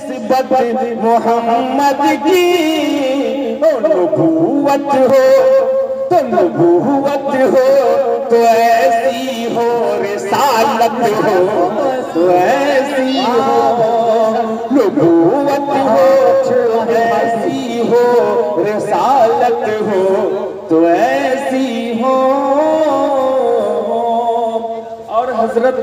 निस्बत मोहम्मद की, नबूवत हो तो नबूवत हो तो ऐसी हो, रिसालत हो तो ऐसी हो, नबूवत हो तो ऐसी हो, रिसालत हो तो ऐसी हो। और हजरत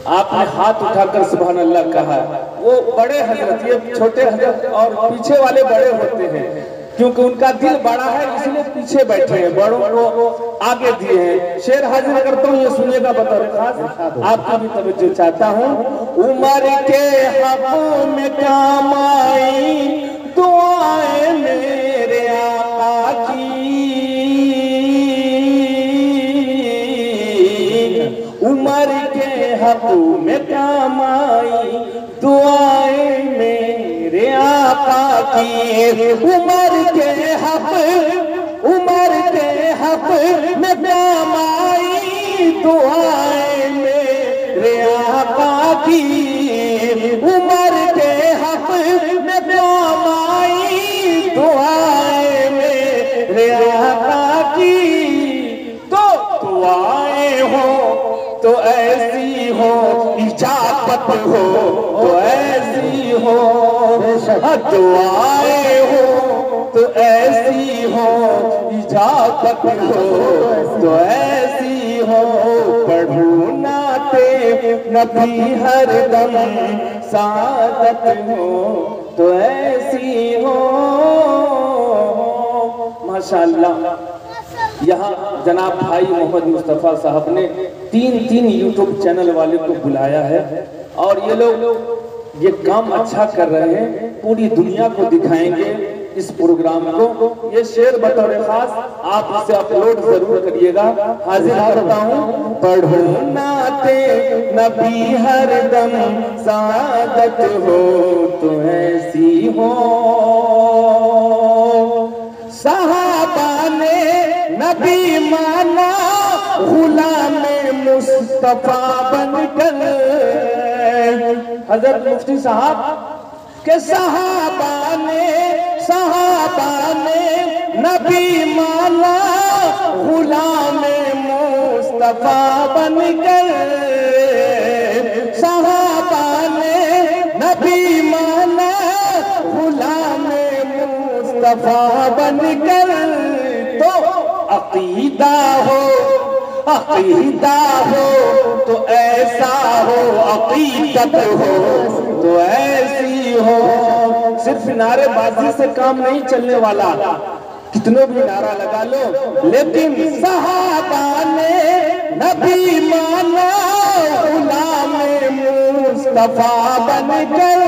आपने हाथ उठाकर सुभान अल्लाह कहा। वो बड़े हजरत, ये छोटे हजरत और पीछे वाले बड़े होते हैं, क्योंकि उनका दिल बड़ा है इसलिए पीछे बैठे हैं, बड़ों को आगे दिए हैं। शेर हाजिर करता हूँ, ये सुनिएगा बतौर खास, आपकी भी तवज्जो चाहता हूँ। उम्र के हक़ में काम आई दुआएं मेरे आका की, उम्र के हक़ में काम आई दुआएं मेरे आका की, उम्र के हक़ में काम आई दुआएं मेरे आका की, उम्र के हक़ में काम आई दुआएं मेरे आका की। तो दुआएं हो तो ऐसी हो, इजाबत हो तो ऐसी हो, दुआएं हो तो ऐसी हो, इजाबत हो तो ऐसी हो, पढ़ू नाते नबी हर दम सादत हो तो ऐसी हो। माशाअल्लाह, यहाँ जनाब भाई मोहम्मद मुस्तफ़ा साहब ने तीन यूट्यूब चैनल वाले को बुलाया है और ये लोग ये काम अच्छा कर रहे हैं, पूरी दुनिया को दिखाएंगे इस प्रोग्राम को। ये शेर बतौर खास आप इसे अपलोड जरूर करिएगा। हाजिर करता हूँ। पढ़ो नाते नबी हर दम सादत हो तो ऐसी हो, सहाबा ने नबी माना गुलाम मुस्तफा बनकर। हजरत मुफ्ती साहब के सहाबा ने नबी माना गुलाम मुस्तफा बनकर, सहाबा ने नबी माना गुलाम मुस्तफा बनकर। तो अकीदा हो तो ऐसा हो, अकीदत हो तो ऐसी हो। सिर्फ नारेबाजी से काम नहीं चलने वाला, कितनों भी नारा लगा लो, लेकिन सहाबा ने नबी माना गुलाम मुस्तफा बनकर।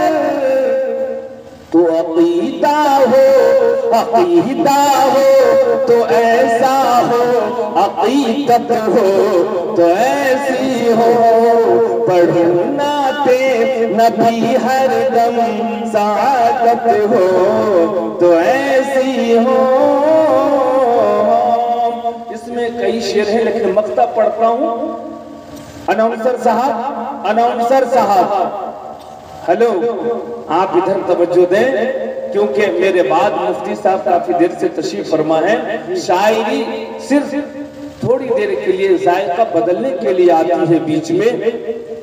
तो अकीदा हो तो ऐसा हो, अकीदत हो तो ऐसी हो, पढ़ो नाते नबी हर दम सादत हो तो ऐसी हो। इसमें कई शेर हैं लेकिन मक्ता पढ़ता हूँ। अनाउंसर साहब हेलो, आप इधर तवज्जो दें क्योंकि मेरे बाद मुफ्ती साहब काफी देर से तशरीफ फरमा है। शायरी सिर्फ थोड़ी देर के लिए जायका बदलने के लिए आती है बीच में,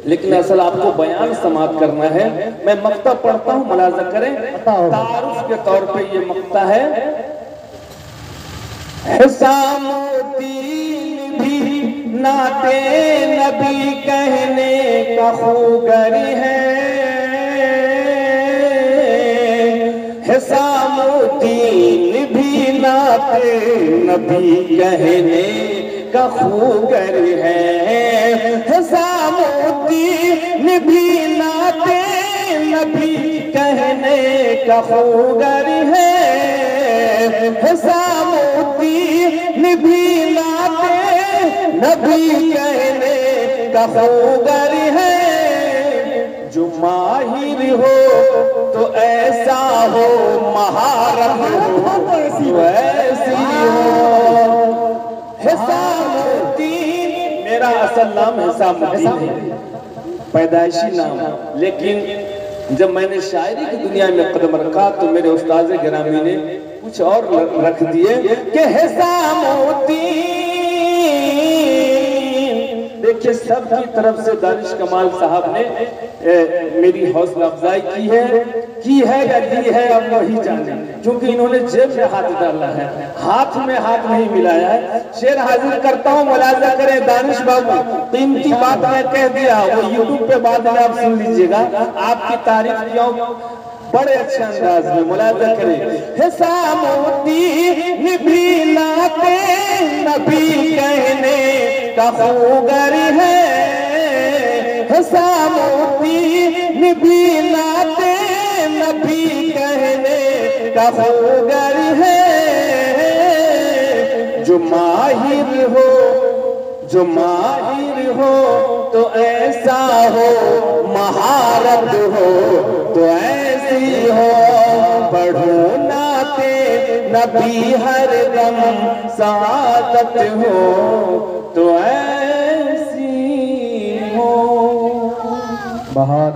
लेकिन असल आपको बयान समाप्त करना है। मैं मक्ता पढ़ता हूँ, मुलाजा करें। तारुफ के तौर पे ये मक्ता है। हिसामुद्दीन भी नाते नबी कहने का खूगर है, हिसामुद्दीन भी नाते नबी कहने का खूगर है, हिसामुद्दीन भी नाते नबी कहने का खूगर है, हिसामुद्दीन भी नाते नबी कहने का खूगर है। जो माहिर हो तो ऐसा हो, महारत हो तो ऐसी हो। हिसामुद्दीन मेरा असल नाम हिसामुद्दीन है, पैदाइशी नाम, लेकिन जब मैंने शायरी की दुनिया में कदम रखा तो मेरे उस्ताद गिरामी ने कुछ और रख दिए कि देखिए सबकी तरफ से दानिश कमाल साहब ने मेरी हौसला अफजाई की है या दी है अब वही जाने, क्योंकि इन्होंने जेब में हाथ डाला है, हाथ में हाथ नहीं मिलाया है। शेर हाजिर करता हूँ, मुलाजा करें दानिश बाबू, कीमती बात मैं कह दिया, वो यूट्यूब पे बाद में आप सुन लीजिएगा, आपकी तारीफ किया बड़े अच्छे अंदाज में, मुलाजा करें। हिसामुद्दीन भी लाते नबी कहने का खूगर है, हिसामुद्दीन भी लाते नबी कहने का खूगर है। जो माहिर हो तो ऐसा हो, महारत हो तो ऐसी हो, पढ़ो नाते नबी हर दम, सादत हो तो ऐसी हो। बहुत